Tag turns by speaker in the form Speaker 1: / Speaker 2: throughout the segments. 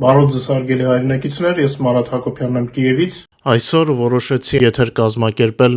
Speaker 1: Բարով ձեզ հարգելի հայրենակիցներ, ես Մարատ Հակոբյանն եմ Կիևից։ Այսօր որոշեցի եթեր կազմակերպել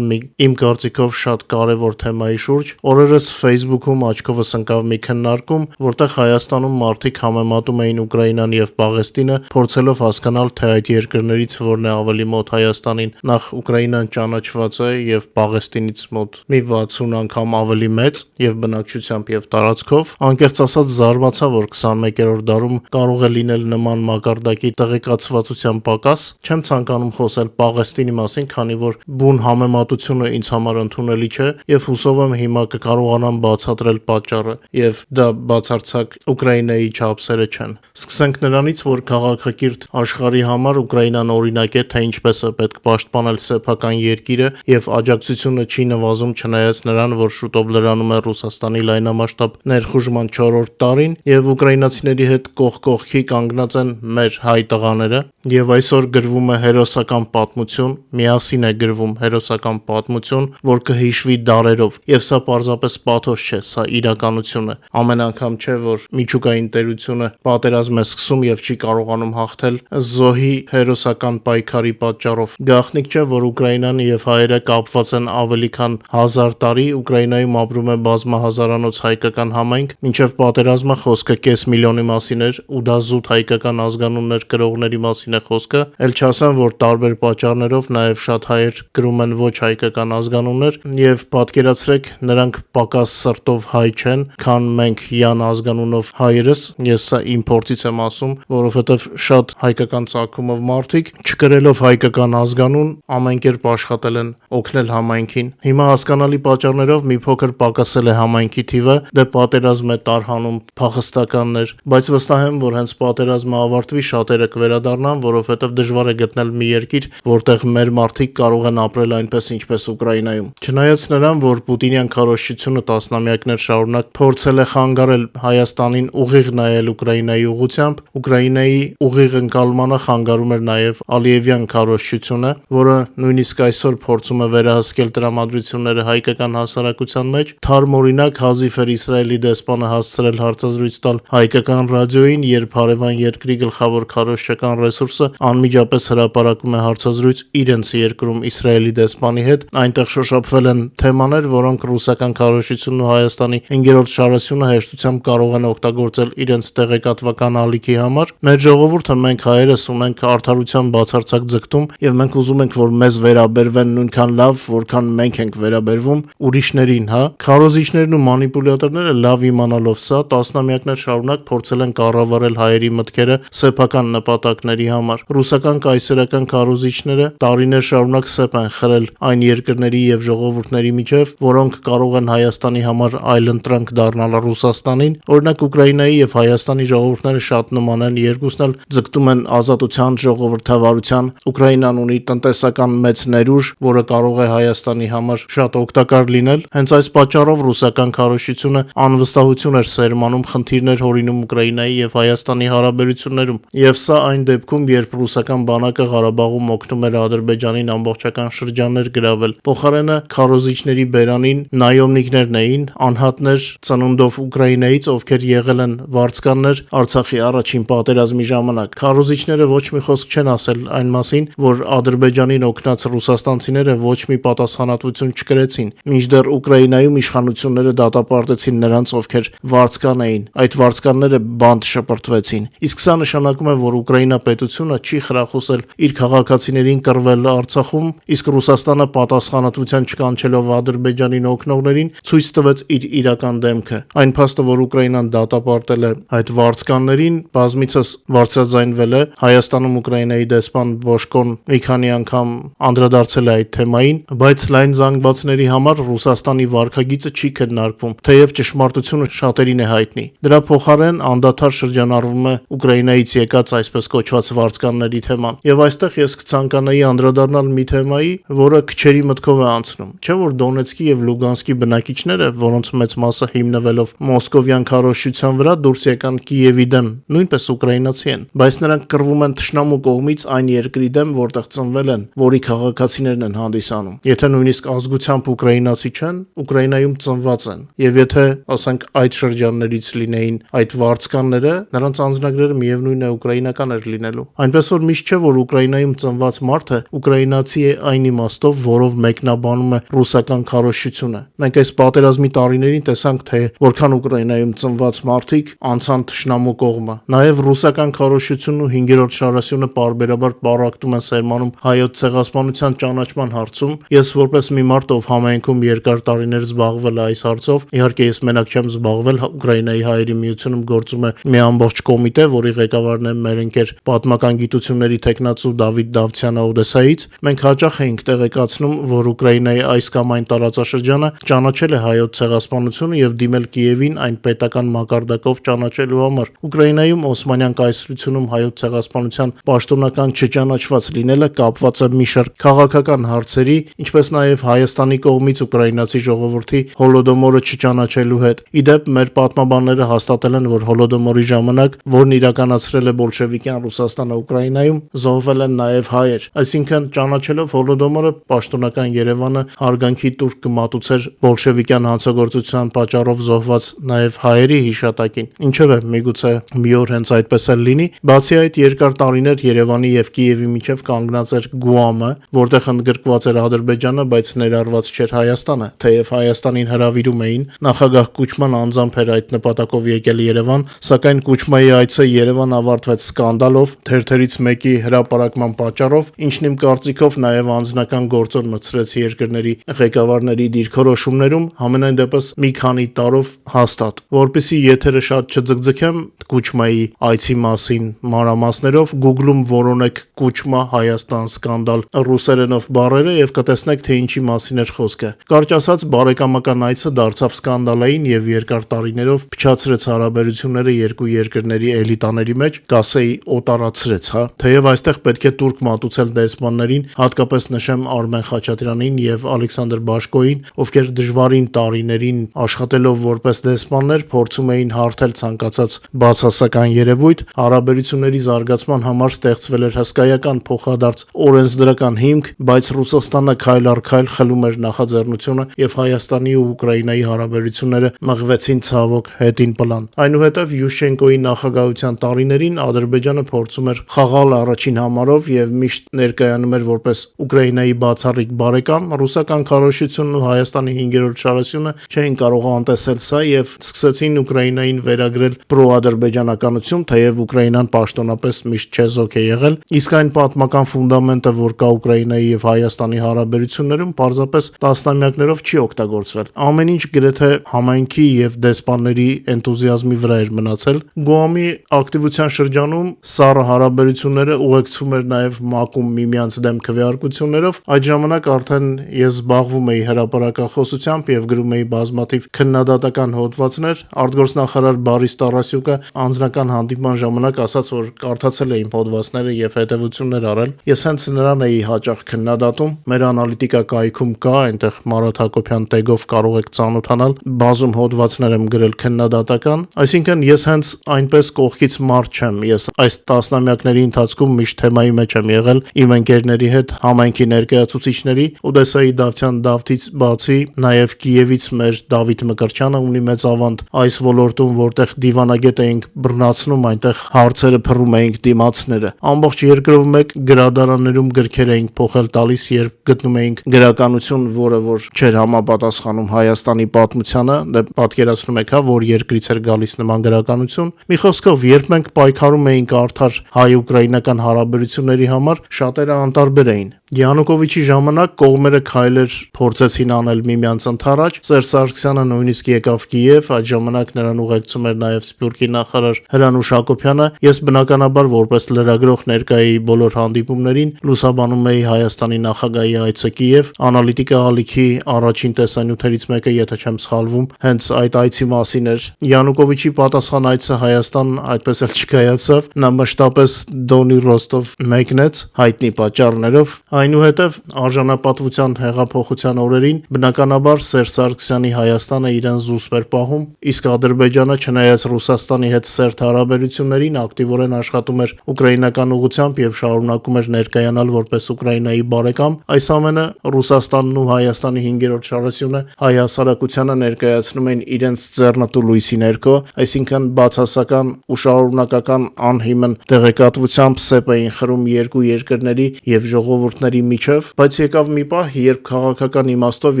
Speaker 1: իմ կարծիքով շատ կարևոր թեմայի շուրջ։ Օրերս Facebook-ում աչքովս ընկավ մի քննարկում, որտեղ Հայաստանում մարդիկ համեմատում էին Ուկրաինան եւ Պաղեստինը, փորձելով հասկանալ, թե այդ երկրներից որն է ավելի մոտ Հայաստանին։ Նախ Ուկրաինան ճանաչված է եւ Պաղեստինից մոտ մի 60 անգամ ավելի մեծ եւ բնակչությամբ եւ տարածքով։ Անկեղծ ասած զարմացա, որ 21-րդ դարում կարող է լինել նման մակարդակի տեղեկացվածության պակաս։ Չեմ ցանկանում խոսել Պաղեստինի մասին, քանի որ բուն համեմատությունը ինձ համար ընդունելի չէ եւ հուսով եմ հիմա կկարողանամ բացատրել պատճառը եւ դա բացարձակ Ուկրաինայի չափսերը չեն։ Սկսենք նրանից, որ քաղաքակիրթ աշխարհի համար Ուկրաինան օրինակ է, թե ինչպես է պետք պաշտպանել սեփական երկիրը եւ աջակցությունը չի նվազում չնայած նրան, որ շուտով լրանում է Ռուսաստանի լայնամասշտաբ ներխուժման 4-րդ տարին եւ ուկրաինացիների հետ կողք կողքի կանգնած են մեր հայ տղաները եւ այսօր գրվում է հերոսական պատմություն, միասին է գրվում հերոսական պատմություն, որ կհիշվի դարերով եւ սա պարզապես պաթոս չէ, սա իրականություն է։ Ամեն անգամ չէ, որ միջուկային տերությունը պատերազմ է սկսում եւ չի կարողանում հաղթել զոհի հերոսական պայքարի պատճառով։ Գաղտնիք չէ, որ Ուկրաինան եւ հայերը կապված են ավելի քան 1000 տարի, Ուկրաինայում ապրում է բազմահազարանոց հայկական համայնք, մինչեւ պատերազմը խոսքը կես միլիոնի մասին էր ու դա զուտ հայկական ազգանուններ կրողների մասին է խոսքը, ել չասեմ, որ տարբեր պատճառներով նաև շատ հայեր կրում են ոչ հայկական ազգանուններ եւ պատկերացրեք նրանք պակաս սրտով հայ չեն, քան մենք յան ազգանունով հայերս, ես սա իմ փորձից եմ ասում, որովհետեւ շատ հայկական ցակումով մարդիկ չկրելով հայկական ազգանուն ամեն կերպ աշխատել են օգնել համայնքին։ Հիմա հասկանալի պատճառներով մի փոքր պակասել է համայնքի թիվը, դե պատերազմ է տարհանում փախստականներ, բայց վստահ եմ, որ հենց պատերազմը ավարտվի շատերը կվերադառնան, որովհետեւ դժվար է գտնել մի երկիր, որտեղ մեր մարդիկ կարող են ապրել այնպես, ինչպես Ուկրաինայում։ Չնայած նրան, որ Պուտինյան քարոզչությունը տասնամյակներ շարունակ փորձել է խանգարել Հայաստանին ուղիղ նայել Ուկրաինայի ուղղությամբ, Ուկրաինայի ուղիղ ընկալմանը խանգարում էր նաև Ալիևյան քարոզչությունը, որը նույնիսկ այսօր փորձում է վերահսկել տրամադրությունները հայկական հասարակության մեջ։ Թարմ օրինակ հազիվ էր Իսրայելի դեսպանը հասցրել հարցազրույց տալ հայկական ռադիոյին, երբ հարևան երկրի գլխավոր քարոզչական ռեսուրսը անմիջապես հրապարակում է հարցազրույց իրենց երկրում Իսրայելի դեսպանի հետ, այնտեղ շոշափվել են թեմաներ, որոնք ռուսական քարոզչությունն ու Հայաստանի 5-րդ շարասյունը հեշտությամբ կարող են օգտագործել իրենց տեղեկատվական ալիքի համար։ Մեր ժողովուրդը, մենք հայերս ունենք արդարության բացարձակ ձգտում եւ մենք ուզում ենք, որ մեզ վերաբերվեն նույնքան լավ, որքան մենք ենք վերաբերվում ուրիշներին, հա։ Քարոզիչներն ու մանիպուլյատորները լավ իմանալով սա, տասնամյակներ շարունակ փորձել են կառավարել հայերի մտքերը սեփական նպատակների համար։ Ռուսական կայսերական քարոզիչները տարիներ շարունակ սեպ են խրել այն երկրների եւ ժողովուրդների միջև, որոնք կարող են Հայաստանի համար այլընտրանք դառնալ Ռուսաստանին։ Օրինակ Ուկրաինայի եւ Հայաստանի ժողովուրդները շատ նման են, երկուսն էլ ձգտում են ազատության, ժողովրդավարության։ Ուկրաինան ունի տնտեսական մեծ ներուժ, որը կարող է Հայաստանի համար շատ օգտակար լինել։ Հենց այս պատճառով ռուսական քարոզչությունը անվստահություն էր սերմանում, խնդիրներ հորինում Ուկրաինայի եւ Հայաստանի հարաբերություններում։ Եվ սա այն դեպքում, երբ ռուսական բանակը Ղարաբաղում օգնում էր Ադրբեջանին ամբողջական շրջաններ գրավել։ Փոխարենը քարոզիչների բերանին նայոմնիկներն էին, անհատներ ծնունդով Ուկրաինայից, ովքեր եղել են վարձկաններ Արցախի առաջին պատերազմի ժամանակ։ Քարոզիչները ոչ մի խոսք չեն ասել այն մասին, որ Ադրբեջանին օգնած ռուսաստանցիները ոչ մի պատասխանատվություն չկրեցին, մինչդեռ Ուկրաինայում իշխանությունները դատապարտեցին նրանց, ովքեր վարձկան էին։ Այդ վարձկանները բանտ շպրտվեցին։ Իսկ սա նշանակում է, որ Ուկրաինա պետությունը չի խրախուսել իր քաղաքացիներին կռվել Արցախում, իսկ Ռուսաստանը պատասխանատվության չկանչելով Ադրբեջանին օգնողներին ցույց տվեց իր իրական դեմքը։ Այն փաստը, որ Ուկրաինան դատապարտել է այդ վարձկաններին, բազմիցս բարձրաձայնվել է։ Հայաստանում Ուկրաինայի դեսպան Բոշկոն մի քանի անգամ անդրադարձել է այդ թեմային, բայց լայն զանգվածների համար Ռուսաստանի վարքագիծը չի քննարկվում, թեև ճշմարտությունը շատերին է հայտնի։ Դրա փոխարեն անդադար շրջանառվում է Ուկրաինայից եկած այսպես կոչված վարձկանների թեման։ Եվ այստեղ ես կցանկանամ կցանկանայի անդրադառնալ մի թեմայի, որը քչերի մտքով է անցնում։ Չէ՞ որ Դոնեցկի եւ Լուգանսկի բնակիչները, որոնց մեծ մասը հիմնվելով մոսկովյան քարոզչության վրա դուրս եկան Կիևի դեմ, նույնպես ուկրաինացի են, բայց նրանք կռվում են թշնամու կողմից այն երկրի դեմ, որտեղ ծնվել են, որի քաղաքացիներն են հանդիսանում։ Եթե նույնիսկ ազգությամբ ուկրաինացի չեն, Ուկրաինայում ծնված են, եւ եթե, ասենք, այդ շրջաններից լինեին այդ վարձկանները, նրանց անձնագրերը միևնույն է ուկրաինական էր լինելու։ Այնպես որ միշտ չէ, որ Ուկրաինայում ծնված մարդը ուկրաինացի է այն իմաստով, որով մեկնաբանում է ռուսական քարոզչությունը։ Մենք այս պատերազմի տարիներին տեսանք, թե որքան Ուկրաինայում ծնված մարդիկ անցան թշնամու կողմը։ Նաեւ ռուսական քարոզչությունն ու 5-րդ շարասյունը պարբերաբար պարակտում են սերմանում հայոց ցեղասպանության ճանաչման հարցում։ Ես որպես մի մարդ, ով համայնքում երկար տարիներ զբաղվել է այս հարցով, իհարկե ես մենակ չեմ զբաղվել, Ուկրաինայի հայերի միությունում գործում է մի ամբողջ կոմիտե, որի ղեկավարն է մեր ընկեր պատմական գիտությունների տեխնացու Դավիթ Դավթյանը Օդեսայից։ Մենք հաճախ էինք տեղեկացնում, որ Ուկրաինայի այս կամ այն տարածաշրջանը ճանաչել է հայոց ցեղասպանությունը եւ դիմել Կիևին այն պետական մակարդակով ճանաչելու համար։ Ուկրաինայում Օսմանյան կայսրությունում հայոց ցեղասպանության պաշտոնական չճանաչված լինելը կապված է մի շարք քաղաքական հարցերի, ինչպես նաեւ Հայաստանի կողմից ուկրաինացի ժողովրդի հոլոդոմորը չճանաչելու հետ։ Իդեպ մեր պատմաբանները հաստատել են, որ հոլոդոմորի ժամանակ, որն իրականացրել է բոլշևիկյան Ռուսաստանը Ուկրաինայում, զոհվել են նաեւ հայեր։ Այսինքն ճանաչելով հոլոդոմորը պաշտոնական Երևանը հարգանքի տուրք կմատուցեր բոլշևիկյան հանցագործության պատճառով զոհված նաեւ հայերի հիշատակին։ Ինչևէ, միգուցե մի օր հենց այդպես էլ լինի։ Բացի այդ, երկար տարիներ Երևանի եւ Կիևի միջև կանգնած էր Գուամը, որտեղ ընդգրկված էր Ադրբեջանը, բայց ներառված չէր Հայաստանը, թեև Հայաստանին հրավիրում էին, նախագահ Կուչման անձամբ էր այդ նպատակով եկել Երևան, սակայն Կուչմայի այցը Երևան ավարտվեց սկանդալով, թերթերից մեկի հրապարակման պատճառով, ինչն իմ կարծիքով նաև անձնական գործոն մտցրեց երկրների ղեկավարների դիրքորոշումներում, համենայն դեպս մի քանի տարով հաստատ։ Որպեսզի եթերը շատ չձգձգեմ Կուչմայի այցի մասին մանրամասներով, Google-ում որոնեք Կուչմա Հայաստան սկանդալ ռուսերենով բառերը եւ կտեսնեք, թե ինչի մասին էր խոսքը։ Կարճ ասած, բարեկամական այցը դարձավ սկանդալային եւ երկար տարիներով փչացրեց հարաբերությունները երկու երկրների էլիտաների մեջ, կասեի օտարացրեց, հա։ Թեև այստեղ պետք է տուրք մատուցել դեսպաններին, հատկապես նշեմ Արմեն Խաչատրյանին եւ Ալեքսանդր Բաշկոյին, ովքեր դժվարին տարիներին աշխատելով որպես դեսպաններ փորձում էին հարթել ցանկացած բացասական երևույթ, հարաբերությունների զարգացման համար ստեղծվել էր հսկայական փոխադարձ օրենսդրական հիմք, բայց Ռուսաստանը քայլ առ քայլ խլում էր նախաձեռնությունը եւ Հայաստանի ու Ուկրաինայի հարաբերությունները մղվեցին ցավոք հետին պլան։ Այնուհետև Յուշչենկոյի նախագահության տարիներին Ադրբեջանը փորձում էր խաղալ առաջին համարով եւ միշտ ներկայանում էր որպես Ուկրաինայի բացառիկ բարեկամ, ռուսական քարոզչությունն ու Հայաստանի 5-րդ շարասյունը չէին կարող անտեսել սա եւ սկսեցին Ուկրաինային վերագրել պրոադրբեջանականություն, թեև Ուկրաինան պաշտոնապես միշտ չեզոք է եղել, իսկ այն պատմական ֆունդամենտը, որ կա Ուկրաինայի եւ Հայաստանի հարաբերություններում, պարզապես տասնամյակներով չի օգտագործվել։ Ամեն ինչ գրեթե համայնքի եւ դեսպանների էնտուզիազմի վրա էր մնացել։ Գուամի ակտիվության շրջանում սառը հարաբերությունները ուղեկցվում էր նաեւ մակում միմյանց դեմ քվեարկություններով։ Այդ ժամանակ արդեն ես զբաղվում էի հրապարակախոսությամբ եւ գրում էի բազմաթիվ քննադատական հոդվածներ։ Արտգործնախարար Բարիս Տարասյուկը անձնական հանդիպման ժամանակ ասաց, որ կարդացել է իմ հոդվածները եւ հետեւություններ արել։ Ես հենց նրան էի հաճախ քննադատում։ Մեր անալիտիկա կայքում կա, այնտեղ Մարատ Հակոբյան տեգով կարող եք ծանոթանալ, բազում հոդվածներ եմ գրել քննադատական, այսինքն ես հենց այնպես կողքից մարդ չեմ, ես այս տասնամյակների ընթացքում միշտ թեմայի մեջ եմ եղել իմ ընկերների հետ, համայնքի ներկայացուցիչների, Օդեսայի Դավթյան Դավթից բացի, նաև Կիևից մեր Դավիթ Մկրտչյանը ունի մեծ ավանդ այս ոլորտում, որտեղ դիվանագետ էինք բռնացնում, այնտեղ հարցերը փռում էինք դիմացները, ամբողջ երկրով մեկ գրադարաններում գրքեր էինք փոխել տալիս, երբ գտնում էինք գրականություն, որը որ չէր համապատասխանում Հայաստանի պատմությանը, դե պատկերացնում եք, հա, որ երկրից էր գալիս նման գրականություն։ Մի խոսքով, երբ մենք պայքարում էինք արդար հայ-ուկրաինական հարաբերությունների համար, շատերը անտարբեր էին։ Յանուկովիչի ժամանակ կողմերը քայլեր փորձեցին անել միմյանց ընդառաջ, Սերժ Սարգսյանը նույնիսկ եկավ Կիև, այդ ժամանակ նրան ուղեկցում էր նաև Սփյուռքի նախարար Հրանուշ Հակոբյանը, ես բնականաբար որպես լրագրող ներկա էի բոլոր հանդիպումներին, լուսաբանում էի Հայաստանի նախագահի այցը Կիև, անալիտիկա ալիքի առաջին տեսանյութերից մեկը, եթե չեմ սխալվում, հենց այդ այցի մասին էր։ Յանուկովիչի պատասխան այցը Հայաստան այդպես էլ չկայացավ, նա մշտապես Դոնի Ռոստով մեկնեց հայտնի պատճառներով, այնուհետև արժանապատվության հեղափոխության օրերին բնականաբար Սերժ Սարգսյանի Հայաստանը իրեն զուսպ էր պահում, իսկ Ադրբեջանը չնայած Ռուսաստանի հետ սերտ հարաբերություններին ակտիվորեն աշխատում էր ուկրաինական ուղղությամբ եւ շարունակում էր ներկայանալ որպես Ուկրաինայի բարեկամ, այս ամենը Ռուսաստանն ու Հայաստանի 5-րդ շարասյունը հայ հասարակությանը ներկայացնում են իրենց ձեռնտու լույսի ներքո, այսինքն բացասական ու շարունակական անհիմն տեղեկատվությամբ սեպ էին խրում երկու երկրների եւ ժողովուրդների միջև, բայց եկավ մի պահ, երբ քաղաքական իմաստով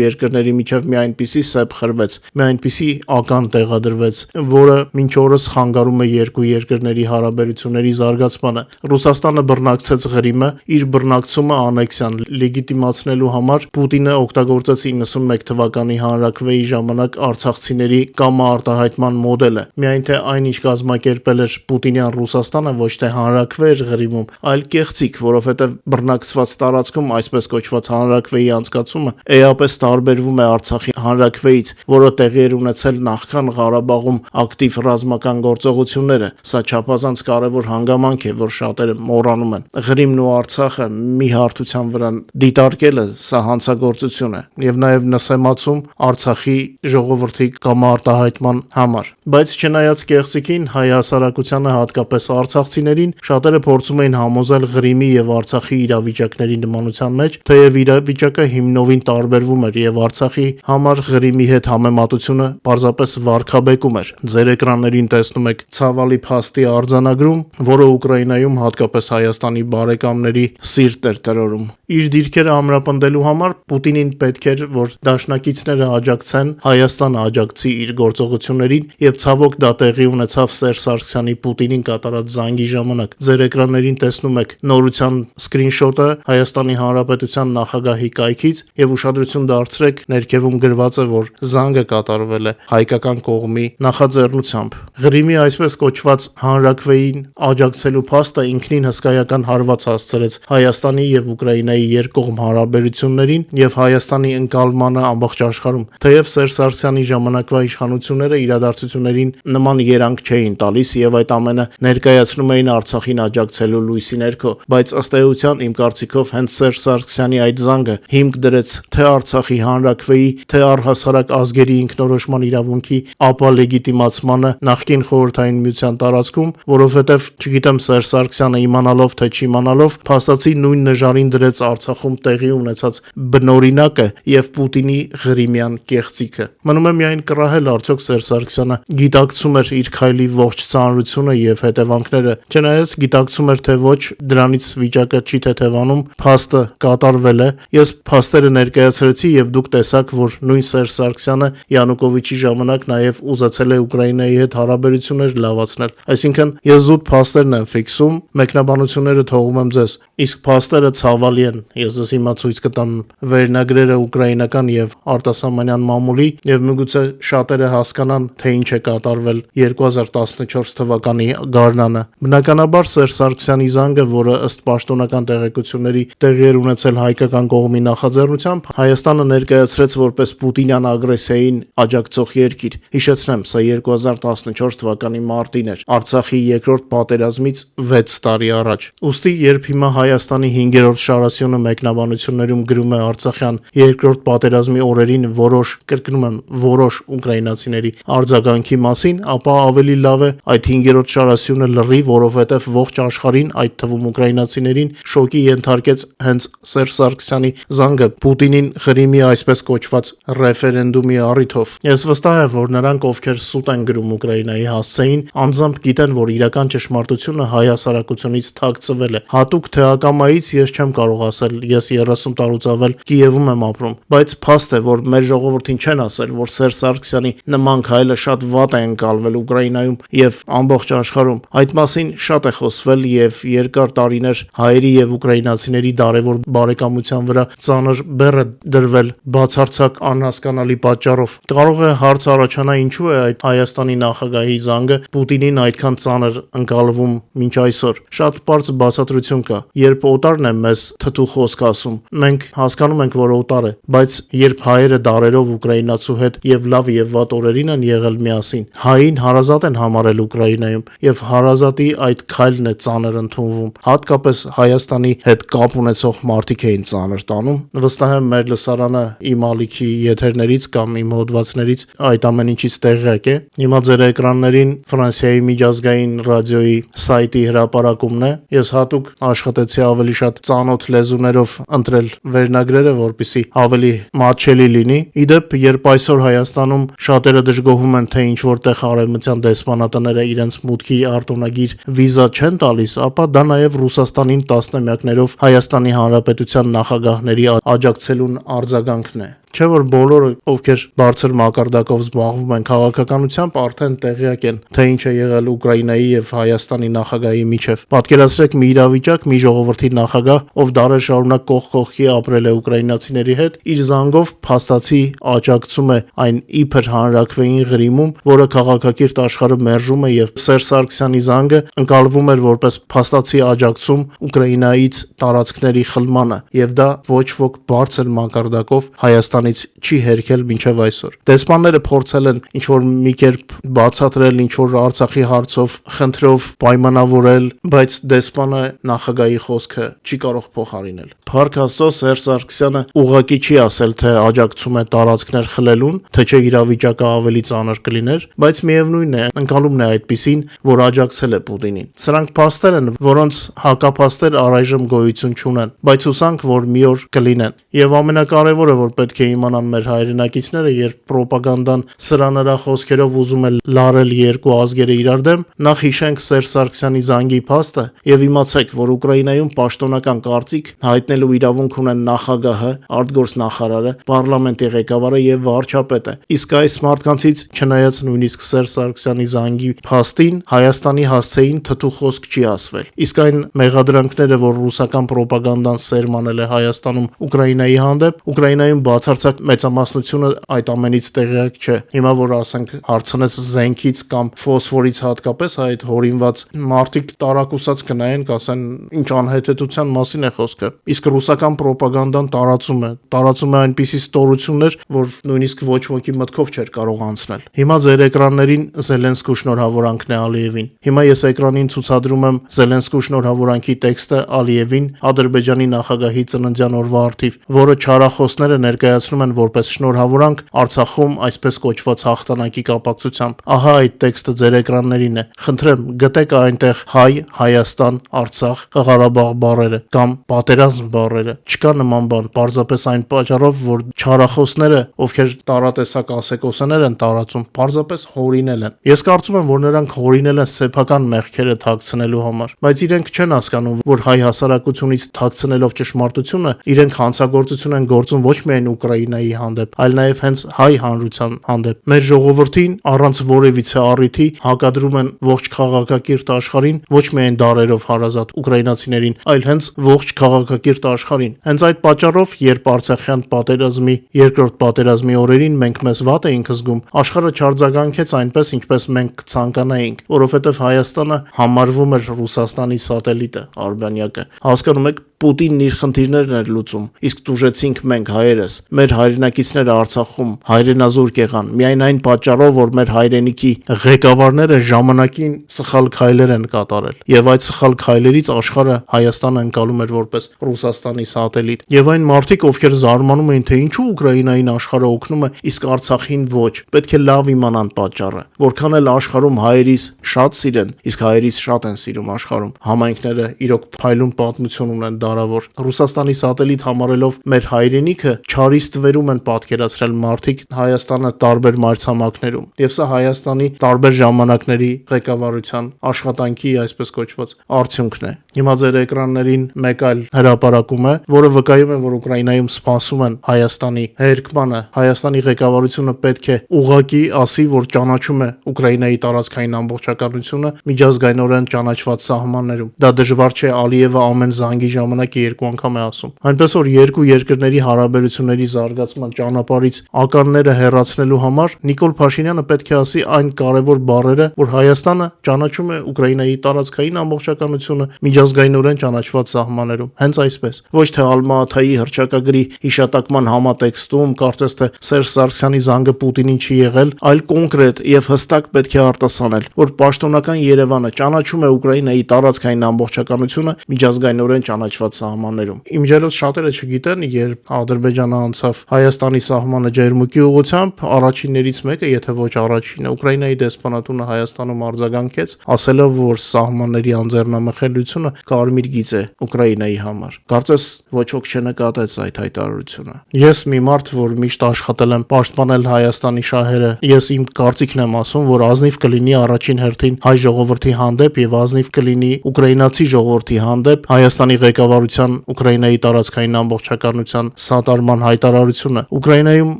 Speaker 1: երկրների միջև մի այնպիսի սեպ խրվեց, մի այնպիսի ական տեղադրվեց, որը մինչ օրս խանգարում է երկու երկրների հարաբերությունների զարգացմանը։ Ռուսաստանը բռնակցեց Ղրիմը, իր բռնակցումը անեքսիան լեգիտիմացնելու համար Պուտինը օգտագործեց 91 թվականի հանրաքվեի ժամանակ արցախցիների կամարտահայտման մոդելը։ Միայն թե այնինչ կազմակերպել էր Պուտինյան Ռուսաստանը ոչ թե հանրաքվե էր Ղրիմում, այլ կեղծիք, որովհետև բռնակցված տարածքում այսպես կոչված հանրաքվեի անցկացումը էապես տարբերվում է Արցախի հանրաքվեից, որը տեղի էր ունեցել նախքան Ղարաբաղում ակտիվ ռազմական գործողությունները։ Սա չափազանց կարևոր հանգամանք է, որ շատերը մոռանում են։ Ղրիմն ու Արցախը մի հարթության վրա դիտարկելը սա հանցագործություն է եւ նաեւ նսեմացում Արցախի ժողովրդի կամարտահայտման համար։ Բայց չնայած կեղծիկին, հայ հասարակությանը, հատկապես արցախցիներին, շատերը փորձում էին համոզել Ղրիմի եւ Արցախի իրավիճակների նմանության մեջ, թեև իրավիճակը հիմնովին տարբերվում էր եւ Արցախի համար Ղրիմի հետ համեմատությունը պարզապես վարքաբեկում էր։ Ձեր էկրաններին տեսնում եք ցավալի փաստի արձանագրում, որը Ուկրաինայում, հատկապես Հայաստանի բարեկամների սիրտ էր տրորում։ Իր դիրքերը ամրապնդելու համար Պուտինին պետք էր, որ դաշնակիցները աջակցեն, Հայաստանը աջակցի իր գործողություններին եւ ցավոք դա տեղի ունեցավ Սերժ Սարգսյանի Պուտինին կատարած զանգի ժամանակ։ Ձեր էկրաններին տեսնում եք նորության սկրինշոթը Հայաստանի Հանրապետության նախագահի կայքից եւ ուշադրություն դարձրեք, ներքևում գրված է, որ զանգը կատարվել է հայկական կողմի նախաձեռնությամբ։ Ղրիմի այսպես կոչված հանրաքվեին աջակցելու փաստը ինքնին հսկայական հարված հասցրեց Հայաստանի եւ Ուկրաինայի երկկողմ հարաբերություններին եւ Հայաստանի ընկալմանը ամբողջ աշխարհում։ Թեև Սերժ Սարգսյանի ժամանակվա իշխանությունները իրադարձություններին նման երանգ չէին տալիս եւ այդ ամենը ներկայացնում էին Արցախին աջակցելու լույսի ներքո, բայց ըստ էության իմ կարծիքով հենց Սերժ Սարգսյանի այդ զանգը հիմք դրեց թե Արցախի հանրաքվեի, թե առհասարակ ազգերի ինքնորոշման իրավունքի ապա լեգիտիմացմանը նախկին Խորհրդային Միության տարածքում, որովհետեւ չգիտեմ Սերժ Սարգսյանը իմանալով թե չիմանալով փաստացի նույն նժարին դրեց Արցախում տեղի ունեցած բնօրինակը եւ Պուտինի Ղրիմյան կեղծիքը։ Մնում է միայն կռահել արդյոք Սերժ Սարգսյանը գիտակցում էր իր քայլի ողջ ծանրությունը եւ հետևանքները, չնայած գիտակցում էր թե ոչ, դրանից վիճակը չի թեթևանում, փաստը կատարվել է։ Ես փաստերը ներկայացրեցի եւ դուք տեսաք, որ նույն Սերժ Սարգսյանը Յանուկովիչի ժամանակ նաեւ ուզեցել է Ուկրաինայի հետ հարաբերություններ լավացնել։ Այսինքն ես զուտ փաստերն եմ ֆիքսում, մեկնաբանությունները թողում եմ ձեզ, իսկ փաստերը ցավալի են։ Ես ձեզ հիմա ցույց կտամ վերնագրերը ուկրաինական եւ արտասահմանյան մամուլի եւ միգուցե շատերը հասկանան, թե ինչ է կատարվել 2014 թվականի գարնանը։ Բնականաբար Սերժ Սարգսյանի զանգը, որը ըստ պաշտոնական տեղեկությունների տեղի էր ունեցել հայկական կողմի նախաձեռնությամբ, Հայաստանը ներկայացրեց որպես Պուտինյան ագրեսիային աջակցող երկիր։ Հիշեցնեմ, սա 2014 թվականի մարտին էր, Արցախի երկրորդ պատերազմից 6 տարի առաջ։ Ուստի երբ հիմա Հայաստանի 5-րդ շարասյունը մեկնաբանություններում գրում է Արցախյան երկրորդ պատերազմի օրերին որոշ ուկրաինացիների արձագանքի մասին, ապա ավելի լավ է այդ 5-րդ շարասյունը լռի, որովհետև ողջ աշխարհին, այդ թվում ուկրաինացիներին, շոկի ենթարկեց հենց Սերժ Սարգսյանի զանգը Պուտինին Ղրիմի այսպես կոչված ռեֆերենդումի առիթով։ Ես վստահ եմ, որ նրանք, ովքեր սուտ են գրում Ուկրաինայի հասցեին, անձամբ գիտեն, որ իրական ճշմարտությունը հայ հասարակությունից թաքցվել է։ Հատուկ թե ակամայից ես չեմ կարող ասել, ես 30 տարուց ավել Կիևում եմ ապրում, բայց փաստ է, որ մեր ժողովրդին չեն ասել, որ Սերժ Սարգսյանի նման քայլը շատ վատ է ընկալվել Ուկրաինայում եւ ամբողջ աշխարհում։ Այդ մասին շատ է խոսվել եւ երկար տարիներ հայերի եւ ուկրաինացիների դարևոր բարեկամության վրա ծանր բեռ է դրվել բացարձակ անհասկանալի պատճառով։ Կարող է հարց առաջանա, ինչու է այդ Հայաստանի նախագահի զանգը Պուտինին այդքան ծանր ընկալվում մինչ այսօր։ Շատ պարզ բացատրություն կա։ Երբ օտարն է մեզ թթու խոսք ասում, մենք հասկանում ենք, որ օտար է, բայց երբ հայերը դարերով ուկրաինացու հետ եւ լավ եւ վատ օրերին են եղել միասին, հային հարազատ են համարել Ուկրաինայում եւ հարազատի այդ քայլն է ծանր ընդունվում։ Հատկապես Հայաստանի հետ կապ ունեցող մարդիկ էին ծանր տանում։ Վստահ եմ մեր լսարանը իմ ալիքի եթերներից կամ իմ հոդվածներից այդ ամեն ինչից տեղյակ է։ Հիմա ձեր էկրաններին Ֆրանսիայի միջազգային ռադիոյի սայթի հրապարակումն է։ Ես հատուկ աշխատեցի ավելի շատ ծանոթ լեզուներով ընտրել վերնագրերը, որպեսզի ավելի մատչելի լինի։ Իդեպ, երբ այսօր Հայաստանում շատերը դժգոհում են, թե ինչ որտեղ արևմտյան դեսպանատները իրենց մուտքի արտոնագիր վիզա չեն տալիս, ապա դա նաև Ռուսաստանին տասնամյակներով Հայաստանի Հանրապետության նախագահների աջակցելուն արձագանքն է։ Չէ՞ որ բոլորը, ովքեր բարձր մակարդակով զբաղվում են քաղաքականությամբ, արդեն տեղյակ են, թե ինչ է եղել Ուկրաինայի եւ Հայաստանի նախագահի միջև։ Պատկերացրեք մի իրավիճակ, մի ժողովրդի նախագահ, ով դարեր շարունակ կողք կողքի ապրել է ուկրաինացիների հետ, իր զանգով փաստացի աջակցում է այն իբր հանրաքվեին ղրիմում, որը քաղաքակիրթ աշխարհը մերժում է, եւ Սերժ Սարգսյանի զանգը ընկալվում էր որպես փաստացի աջակցում Ուկրաինայից տարածքների խլմանը, եւ դա ոչ ոք բարձր մակարդակով Հայաստանից չի հերքել մինչև այսօր։ Դեսպանները փորձել են ինչ-որ մի կերպ բացատրել, ինչ-որ Արցախի հարցով խնդրով պայմանավորել, բայց դեսպանը նախագահի խոսքը չի կարող փոխարինել։ Փառք Աստծո, Սերժ Սարգսյանը ուղղակի չի ասել, թե աջակցում է տարածքներ խլելուն, թե չէ իրավիճակը ավելի ծանր կլիներ, բայց միևնույն է, ընկալումն է այդպիսին, որ աջակցել է Պուտինին։ Սրանք փաստեր են, որոնց հակափաստեր առայժմ գոյություն չունեն, բայց հուսանք, որ մի օր կլինեն։ Եվ ամենակարևորը, որ պետք է իմանան մեր հայրենակիցները, երբ պրոպագանդան սրա նրա խոսքերով ուզում է լարել երկու ազգերը իրար դեմ, նախ հիշենք Սերժ Սարգսյանի զանգի փաստը եւ իմացեք, որ Ուկրաինայում պաշտոնական կարծիք հայտնելու իրավունք ունեն նախագահը, արտգործնախարարը, պարլամենտի ղեկավարը եւ վարչապետը։ Իսկ այս մարդկանցից, չնայած նույնիսկ Սերժ Սարգսյանի զանգի փաստին, Հայաստանի հասցեին թթու խոսք չի ասվել։ Իսկ այն մեղադրանքները, որ ռուսական պրոպագանդան սերմանել է Հայաստանում Ուկրաինայի հանդեպ, Ուկրաինայում բացարձակ մեծամասնությունը այդ ամենից տեղյակ չէ։ Հիմա որ ասենք հարցնես զենքից կամ ֆոսֆորից հատկապես այդ հորինված մարդիկ տարակուսած կնայեն, կասեն ինչ անհեթեթության մասին է խոսքը։ Իսկ ռուսական պրոպագանդան տարածում է այնպիսի ստորություններ, որ նույնիսկ ոչ ոքի մտքով չէր կարող անցնել։ Հիմա ձեր էկրաններին Զելենսկու շնորհավորանքն է Ալիևին։ Հիմա ես էկրանին ցուցադրում եմ Զելենսկու շնորհավորանքի տեքստը Ալիևին Ադրբեջանի նախագահի ծննդյան օրվա առթիվ, որը չարախոսները ներկայացնում են որպես շնորհավորանք Արցախում այսպես կոչված հաղթանակի կապակցությամբ։ Ահա այդ տեքստը ձեր էկրաններին է։ Խնդրեմ, գտեք այնտեղ հայ, Հայաստան, Արցախ, Ղարաբաղ բառերը կամ պատերազմ բառերը։ Չկա նման բան, պարզապես այն պատճառով, որ չարախոսները, ովքեր տարատեսակ ասեկոսներ են տարածում, պարզապես հորինել են։ Ես կարծում եմ, որ նրանք հորինել են սեփական մեղքերը թաքցնելու համար, բայց իրենք չեն հասկանում, որ հայ հասարակությունից թաքցնելով ճշմարտությունը, իրենք հանցագործություն են գործում ոչ միայն Ուկրաինայի հանդեպ, այլ նաև հենց հայ հանրության հանդեպ։ Մեր ժողովրդին առանց որևիցե առիթի հակադրում են ողջ քաղաքակիրթ աշխարհին, ոչ միայն դարերով հարազատ ուկրաինացիներին, այլ հենց ողջ քաղաքակիրթ աշխարհին։ Հենց այդ պատճառով, երբ Արցախյան պատերազմի երկրորդ պատերազմի օրերին մենք մեզ վատ էինք զգում, աշխարհը չարձագանքեց այնպես, ինչպես մենք կցանկանայինք, որովհետև Հայաստանը համարվում էր Ռուսաստանի սատելիտը, արբանյակը։ Հասկանում եք, Պուտինն իր խնդիրներն էր լուծում, իսկ տուժեցինք մենք հայերս։ Մեր հայրենակիցները Արցախում հայրենազուրկ եղան միայն այն պատճառով, որ մեր հայրենիքի ղեկավարները ժամանակին սխալ քայլեր են կատարել, եւ այդ սխալ քայլերից աշխարհը Հայաստանը ընկալում էր որպես Ռուսաստանի սատելիտ։ Եվ այն մարդիկ, ովքեր զարմանում էին, թե ինչու Ուկրաինային աշխարհը օգնում է, իսկ Արցախին ոչ, պետք է լավ իմանան պատճառը։ Որքան էլ աշխարհում հայերիս շատ սիրեն, իսկ հայերիս շատ են սիրում աշխարհում, համայնքները իրոք փայլուն պատմություն ունեն դարավոր։ Ռուսաստանի սատելիտ համարելով մեր հայրենիքը չարից թվերում են պատկերացրել մարդիկ Հայաստանը տարբեր մայրցամաքներում։ Եվ սա Հայաստանի տարբեր ժամանակների ղեկավարության աշխատանքի այսպես կոչված արդյունքն է։ Հիմա ձեր էկրաններին մեկ այլ հրապարակում է, որը վկայում է, որ Ուկրաինայում սպասում են Հայաստանի հերկմանը։ Հայաստանի ղեկավարությունը պետք է ուղղակի ասի, որ ճանաչում է Ուկրաինայի տարածքային ամբողջականությունը միջազգայինորեն ճանաչված սահմաններում։ Դա դժվար չէ Ալիևը ամեն զանգի ժամանակ ժամանակ երկու անգամ է ասում։ Այնպես որ երկու երկրների հարաբերությունների զարգացման ճանապարհից ականները հեռացնելու համար Նիկոլ Փաշինյանը պետք է ասի այն կարևոր բառերը, որ Հայաստանը ճանաչում է Ուկրաինայի տարածքային ամբողջականությունը միջազգայինորեն ճանաչված սահմաններում։ Հենց այսպես, ոչ թե Ալմա-Աթայի հռչակագրի հիշատակման համատեքստում կարծես թե Սերժ Սարգսյանի զանգը Պուտինին չի եղել, այլ կոնկրետ եւ հստակ պետք է արտասանել, որ պաշտոնական Երևանը ճանաչում է Ուկրաինայի տարածքային ամբողջականությունը միջազգայինորեն ճանաչված սահմաններում։ Իմջերոց շատերը չգիտեն, երբ Ադրբեջանը անցավ Հայաստանի սահմանը ջերմուկի ուղղությամբ, առաջիններից մեկը, եթե ոչ առաջինը, Ուկրաինայի դեսպանատունը Հայաստանում արձագանքեց, ասելով, որ սահմանների անձեռնամխելիությունը կարմիր գիծ է Ուկրաինայի համար։ Կարծես ոչ ոք չնկատեց այդ հայտարարությունը։ Ես մի մարդ, որ միշտ աշխատել եմ պաշտպանել Հայաստանի շահերը, ես իմ կարծիքն եմ ասում, որ ազնիվ կլինի առաջին հերթին հայ ժողովրդի հանդեպ եւ ազնիվ կլինի ուկրաինացի ժողովրդի հանդեպ Հայաստանի ղեկավարության Ուկրաինայի տարածքային ամբողջականության սատարման հայտարարությունը։ Ուկրաինայում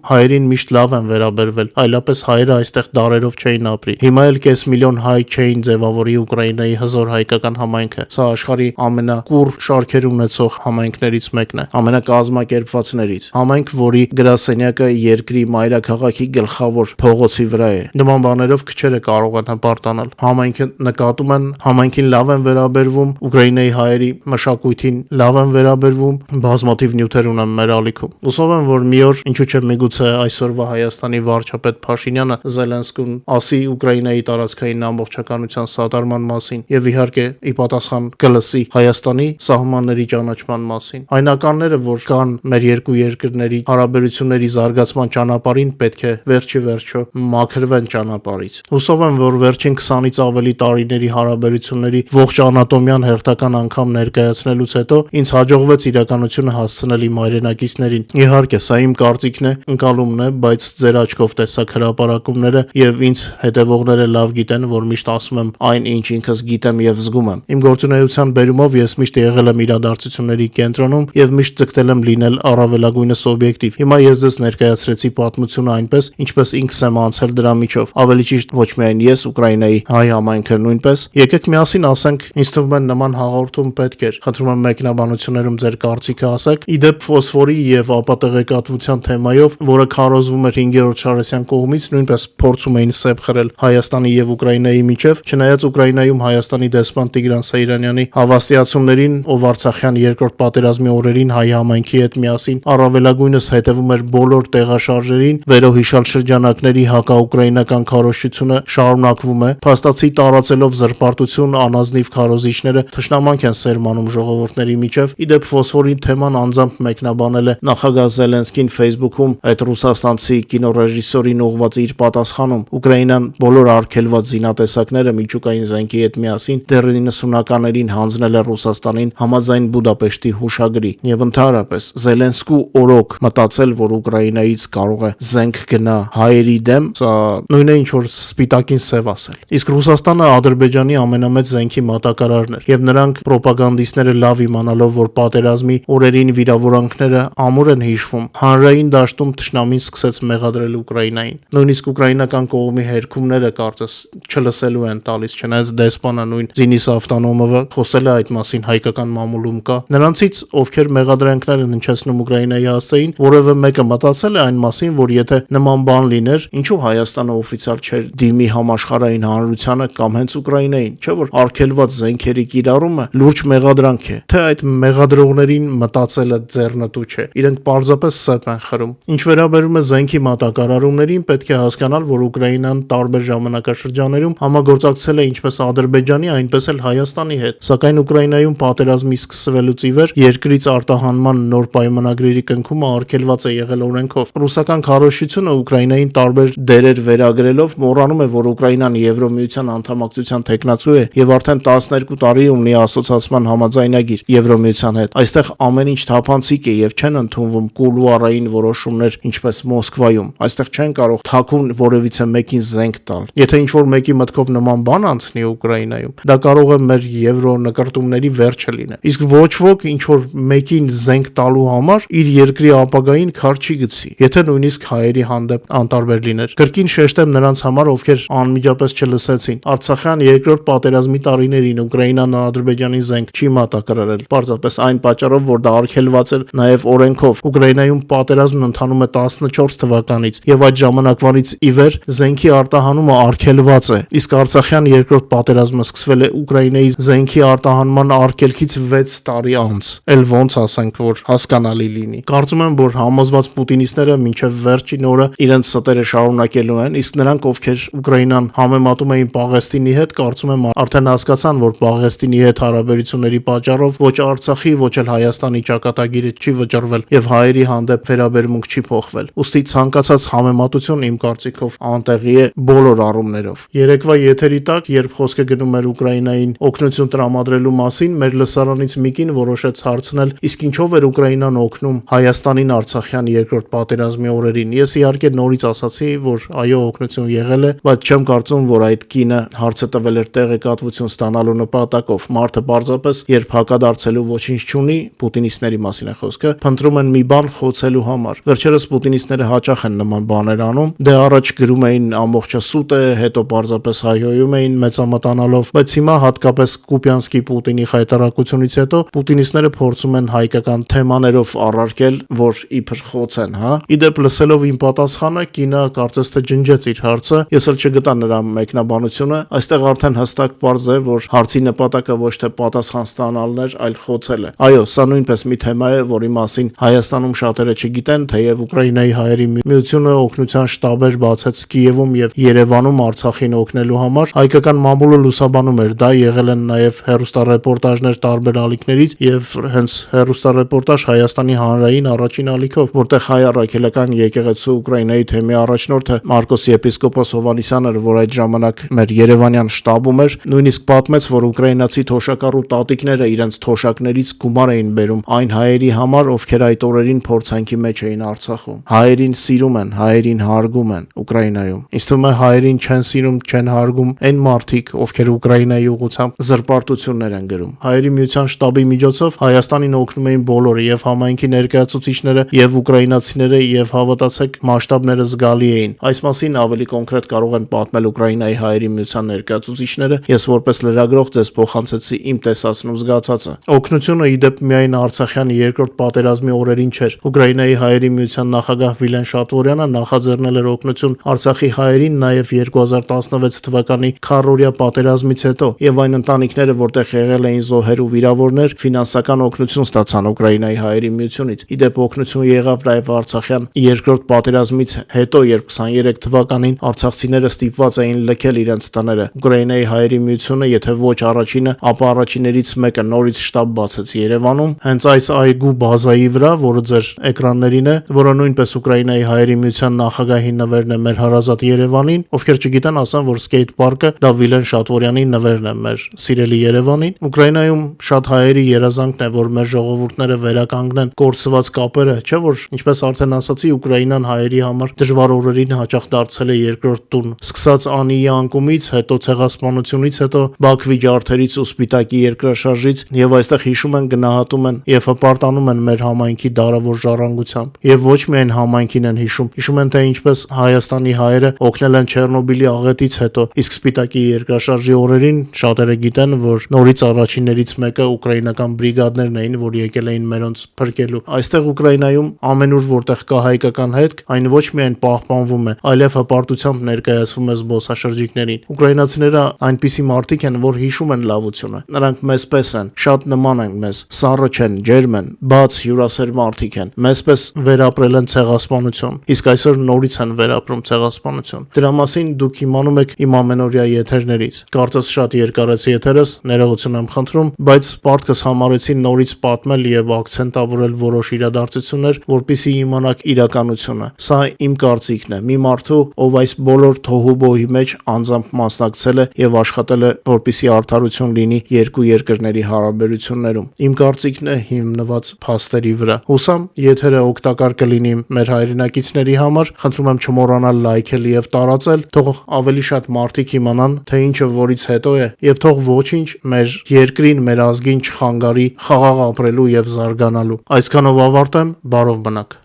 Speaker 1: հայերին միշտ լավ են վերաբերվել, այլապես հայերը այստեղ դարերով չէին ապրի։ Հիմա էլ կես միլիոն հայ չէին ձևավորի Ուկրաինայի հզոր հայկական համայնքը։ Սա աշխարհի ամենակուռ շարքեր ունեցող համայնքներից մեկն է, ամենակազմակերպվածներից։ Համայնք, որի գրասենյակը երկրի մայրաքաղաքի գլխավոր փողոցի վրա է։ Նման բաներով քչերը կարող են հպարտանալ։ Համայնքը նկատում են, համայնքին լավ են վերաբերվում, Ուկրաինայի հայերի մշակույթին լավ են վերաբերվում, բազմաթիվ նյութեր ունեն մեր ալիքում։ Հուսով եմ, որ մի օր, ինչու՞ չէ միգուցե այսօրվա Հայաստանի վարչապետ Փաշինյանը Զելենսկուն ասի Ուկրաինայի տարածքային ամբողջականության սատարման մասին եւ իհարկե ի պատասխան կլսի Հայաստանի սահմանների ճանաչման մասին։ Այն ականները, որ կան մեր երկու երկրների հարաբերությունների զարգացման ճանապարհին, պետք է վերջի վերջո մաքրվեն ճանապարհից։ Հուսով եմ, որ վերջին 20-ից ավելի տարիների հարաբերությունների ողջ անատոմիան հերթական անգամ ներկայացնելուց հետո ինձ հաջողվեց իրականությունը հասցնել իմ հայրենակիցներին։ Իհարկե, սա իմ կարծիքն է, ընկալումն է, բայց ձեր աչքով տեսակ հրապարակումները եւ ինձ հետեւողները լավ գիտեն, որ միշտ ասում եմ այն, ինչ ինքս գիտեմ եւ զգում եմ։ Իմ գործունեության բերումով ես միշտ եղել եմ իրադարձությունների կենտրոնում եւ միշտ ձգտել եմ լինել առավելագույնս օբյեկտիվ։ Հիմա ես ձեզ ներկայացրեցի պատմությունը այնպես, ինչպես ինքս եմ անցել դրա միջով։ Ավելի ճիշտ ոչ միայն ես, Ուկրաինայի հայ համայնքը նույնպես։ Եկեք միասին ասենք, ինձ թվում է նման հաղորդում պետք էր։ Խնդրում եմ մեկնաբանություններում ձեր կարծիքը ասեք։ Իդեպ ֆոսֆորի եւ ապատեղեկատվության թեմայով, որը քարոզվում էր 5-րդ Շարասյան կողմից, նույնպես փորձում էին սեպ խրել Հայաստանի եւ Ուկրաինայի միջև, չնայած Ուկրաինայում Հայաստանի դեսպան Տիգրան Սեյրանյանի հավաստիացումներին, ով Արցախյան երկրորդ պատերազմի օրերին հայ համայնքի հետ միասին առավելագույնս հետևում էր բոլոր տեղաշարժերին, վերոհիշալ շրջանակների հակաուկրաինական քարոզությունը շարունակվում է։ Փաստացի տարածելով զրպարտություն, անազնիվ քարոզիչները թշնամանք են սերմանում ժողովուրդների միջև։ Իդեպ ֆոսֆորի թեման անձամբ մեկնաբանել է նախագահ Զելենսկին Facebook-ում այդ ռուսաստանցի կինոռեժիսորին ուղղված իր պատասխանում։ Ուկրաինան բոլոր արգելված զինատեսակները միջուկային զենքի հետ միասին դեռ 90-ականներին հանձնել է Ռուսաստանին համաձայն Բուդապեշտի հուշագրի։ Եվ ընդհանրապես Զելենսկու օրոք մտածել, որ Ուկրաինայից կարող է զենք գնա հայերի դեմ, սա նույնն է ինչ որ սպիտակին սև ասել։ Իսկ Ռուսաստանը Ադրբեջանի ամենամեծ զենքի մատակարարն էր, եւ նրանք պրոպագանդիստները լավ իմանալով, որ պատերազմի օրերին վիրավորանքները ամուր են հիշվում, հանրային դաշտում թշնամին սկսեց մեղադրել Ուկրաինային։ Նույնիսկ ուկրաինական կողմի հերքումները կարծես չլսելու են տալիս, չնայած դեսպանը նույն Զինիս Ավտոնոմովը խոսել է այդ մասին, հայկական մամուլում կա։ Նրանցից, ովքեր մեղադրանքներ են հնչեցնում Ուկրաինայի հասցեին, որևէ մեկը մտածել է այն մասին, որ եթե նման բան լիներ, ինչու Հայաստանը օֆիցիալ չէր դիմի համաշխարհային հանրությանը կամ հենց Ուկրաինային, չէ՞ որ արգելված զենքերի կիրառումը լուրջ մեղադրանք է, թե այդ մեղադրողներին մտածելը ձեռնտու չէ։ Իրենք պարզապես սեպ են խրում։ Ինչ վերաբերում է զենքի մատակարարումներին, պետք է հասկանալ, որ Ուկրաինան տարբեր ժամանակաշրջաններում համագործակցել է ինչպես Ադրբեջանի, այնպես էլ Հայաստանի հետ։ Սակայն Ուկրաինայում պատերազմի սկսվելուց ի վեր երկրից արտահանման նոր պայմանագրերի կնքումը արգելված է եղել օրենքով։ Ռուսական քարոզչությունը Ուկրաինային տարբեր դերեր վերագրելով մոռանում է, որ Ուկրաինան Եվրոմիության անդամակցության թեկնածու է եւ արդեն 12 տարի ունի ասոցիացիան համաձայնագիր Եվրոմիության հետ։ Այստեղ ամեն ինչ թափանցիկ է եւ չեն ընդունվում կուլուարային որոշումներ, ինչպես Մոսկվայում։ Այստեղ չեն կարող թաքուն որևիցե մեկին զենք տալ։ Եթե ինչ որ մեկի մտքով նման բան անցնի Ուկրաինայում, դա կարող է մեր եվրո նկարտումների վերջը լինել։ Իսկ ոչ ոք ինչ որ մեկին զենք տալու համար իր երկրի ապագային քար չի գցի, եթե նույնիսկ հայերի հանդեպ անտարբեր լիներ։ Կրկին շեշտեմ նրանց համար, ովքեր անմիջապես չլսեցին։ Արցախյան երկրորդ պատերազմի տարիներին Ուկրաինան Ադրբեջանի զենք չի մատակարարել։ պարզապես այն պատճառով, որ դա արգելված էր նաև օրենքով։ Ուկրաինայում պատերազմն ընթանում է 14 թվականից եւ այդ ժամանակվանից ի վեր զենքի արտահանումը արգելված է։ Իսկ Արցախյան երկրորդ պատերազմը սկսվել է Ուկրաինայի զենքի արտահանման արգելքից 6 տարի անց։ Էլ ոնց ասենք, որ հասկանալի լինի։ Կարծում եմ, որ համոզված պուտինիստները մինչև վերջին օրը իրենց ստերը շարունակելու են, իսկ նրանք, ովքեր Ուկրաինան համեմատում էին Պաղեստինի հետ, կարծում եմ արդեն հասկացան, որ Պաղեստինի հետ հարաբերությունների պատճառով ոչ Արցախի, ոչ էլ Հայաստանի ճակատագիրը չի վճռվել եւ հայերի հանդեպ վերաբերմունք չի փոխվել։ Ուստի ցանկացած համեմատություն իմ կարծիքով անտեղի է բոլոր առումներով։ Երեկվա եթերի տակ, երբ խոսքը գնում էր Ուկրաինային օգնություն տրամադրելու մասին, մեր լսարանից մի կին որոշեց հարցնել, իսկ ինչով էր Ուկրաինան օգնում Հայաստանին Արցախյան երկրորդ պատերազմի օրերին։ Ես իհարկե նորից ասացի, որ այո, օգնություն եղել է, բայց չեմ կարծում, որ այդ կինը հարցը տվել էր տեղեկատվություն ստանալու նպատակով։ Մարդը պարզապես, երբ հակադարձելու ոչինչ չունի, պուտինիստների մասին է խոսքը, փնտրում են մի բան խոցելու համար։ Վերջերս պուտինիստները հաճախ են նման բաներ անում։ Դե առաջ գրում էին ամբողջը սուտ է, հետո պարզապես հայհոյում էին մեծամտանալով, բայց հիմա հատկապես Կուպյանսկի Պուտինի խայտարակությունից հետո պուտինիստները փորձում են հայկական թեմաներով առարկել, որ իբր խոցեն, հա։ Իդեպ լսելով իմ պատասխանը, կինը կարծես թե ջնջեց իր հարցը, ես էլ չգտա նրա մեկնաբանությունը։ Այստեղ արդեն հստակ պարզ է, որ հարցի նպատակը ոչ թե պատասխան ստանալն էր, այլ խոցելը։ Այո, սա նույնպես մի թեմա է, որի մասին Հայաստանում շատերը չգիտեն, թեև Ուկրաինայի հայերի միությունը օգնության շտաբեր բացեց Կիևում եւ Երևանում Արցախին օգնելու համար, հայկական մամուլը լուսաբանում էր դա, եղել են նաեւ հեռուստառեպորտաժներ տարբեր ալիքներից եւ հենց հեռուստառեպորտաժ Հայաստանի հանրային առաջին ալիքով, որտեղ հայ առաքելական եկեղեցու Ուկրաինայի թեմի առաջնորդը Մարկոս եպիսկոպոս Հովհաննիսյանն էր, որ այդ ժամանակ մեր Երևանյան շտաբում էր, նույնիսկ պատմեց, որ ուկրաինացի թոշակառու տատիկները իրենց թոշակներից գումար էին բերում այն հայերի համար, ովքեր այդ օրերին փորձանքի մեջ էին Արցախում։ Հայերին սիրում են, հայերին հարգում են Ուկրաինայում։ Ինձ թվում է հայերին չեն սիրում, չեն հարգում այն մարդիկ, ովքեր Ուկրաինայի ուղղությամբ զրպարտություններ են գրում։ Հայերի միության շտաբի միջոցով Հայաստանին օգնում էին բոլորը, եւ համայնքի ներկայացուցիչները, եւ ուկրաինացիները, եւ հավատացեք, մասշտաբները զգալի էին։ Այս մասին ավելի կոնկրետ կարող են պատմել Ուկրաինայի հայերի միության ներկայացուցիչները։ Ես որպես լրագրող ձեզ փոխանցեցի իմ տեսածն ու զգացածը։ Օգնությունը ի դեպ միայն Արցախյան երկրորդ պատերազմի օրերին չէր։ Ուկրաինայի հայերի միության նախագահ Վիլեն Շատվորյանը նախաձեռնել էր օգնություն Արցախի հայերին նաև 2016 թվականի քառօրյա պատերազմից հետո, եւ այն ընտանիքները, որտեղ եղել էին զոհեր ու վիրավորներ, ֆինանսական օգնություն ստացան Ուկրաինայի հայերի միությունից։ Ի դեպ օգնություն եղավ նաև Արցախյան երկրորդ պատերազմից հետո, երբ 23 թվականին արցախցիները ստիպված էին լքել իրենց տները։ Ուկրաինայի հայերի միությունը, եթե ոչ առաջինը, ապա առաջիներից մեկը նորից շտաբ բացեց Երևանում, հենց այս այգու բազայի վրա, որը ձեր էկրաններին է, որը նույնպես Ուկրաինայի հայերի միության նախագահի նվերն է մեր հարազատ Երևանին, ովքեր չգիտեն, ասան, որ սկեյթ պարկը դա Վիլեն Շատվորյանի նվերն է մեր սիրելի Երևանին։ Ուկրաինայում շատ հայերի երազանքն է, որ մեր ժողովուրդները վերականգնեն կորսված կապերը, չէ՞ որ, ինչպես արդեն ասացի, Ուկրաինան հայերի համար դժվար օրերին հաճախ դարձել է երկրորդ տուն։ Սկսած Անիի անկումից, հետո ցեղասպանությունից, հետո Բաքվի ջարդերից ու Սպիտակի երկրաշարժից, եւ այստեղ հիշում են, գնահատում են եւ հպարտանում են մեր համայնքի դարավոր ժառանգությամբ։ Եվ ոչ միայն համայնքին են հիշում են, թե ինչպես Հայաստանի հայերը օգնել են Չեռնոբիլի աղետից հետո, իսկ Սպիտակի երկրաշարժի օրերին շատերը գիտեն, որ նորից առաջիններից մեկը ուկրաինական բրիգադներն էին, որ եկել էին մերոնց փրկելու։ Այստեղ Ուկրաինայում ամենուր որտեղ կա հայկական հետք, այն ոչ միայն պահպանվում է, այլև հպարտությամբ ներկայացվում է զբոսաշրջիկներին։ Ուկրաինացիները այնպիսի մարդիկ են, որ հիշում են լավությունը։ Նրանք մեզպես են, շատ նման են մեզ, սառը չեն, ջերմ են, բաց հյուրասեր մարդիկ են։ Մեզպես վերապրել են ցեղասպանություն, իսկ այսօր նորից են վերապրում ցեղասպանություն։ Դրա մասին դուք իմանում եք իմ ամենօրյա եթերներից։ Կարծես շատ երկարեց եթերս, ներողություն եմ խնդրում, բայց պարտքս համարեցի նորից պատմել եւ ակցենտավորել որոշ իրադարձություններ, որպեսզի իմանաք իրականությունը։ Սա իմ կարծիքն է, մի մարդու, ով այս բոլոր թոհուբոհի մեջ անձամբ մասնակցել է եւ աշխատել է, որպեսզի արդարություն լինի երկու երկրների հարաբերություններում։ Իմ կարծիքն է հիմնված փաստերի վրա։ Հուսամ եթերը օգտակար կլինի մեր հայրենակիցների համար։ Խնդրում եմ չմոռանալ լայքել եւ տարածել, թող ավելի շատ մարդիկ իմանան, թե ինչը որից հետո է, եւ թող ոչինչ մեր երկրին, մեր ազգին չխանգարի խաղաղ ապրելու եւ զարգանալու։ Այսքանով ավարտեմ, բարով մնաք։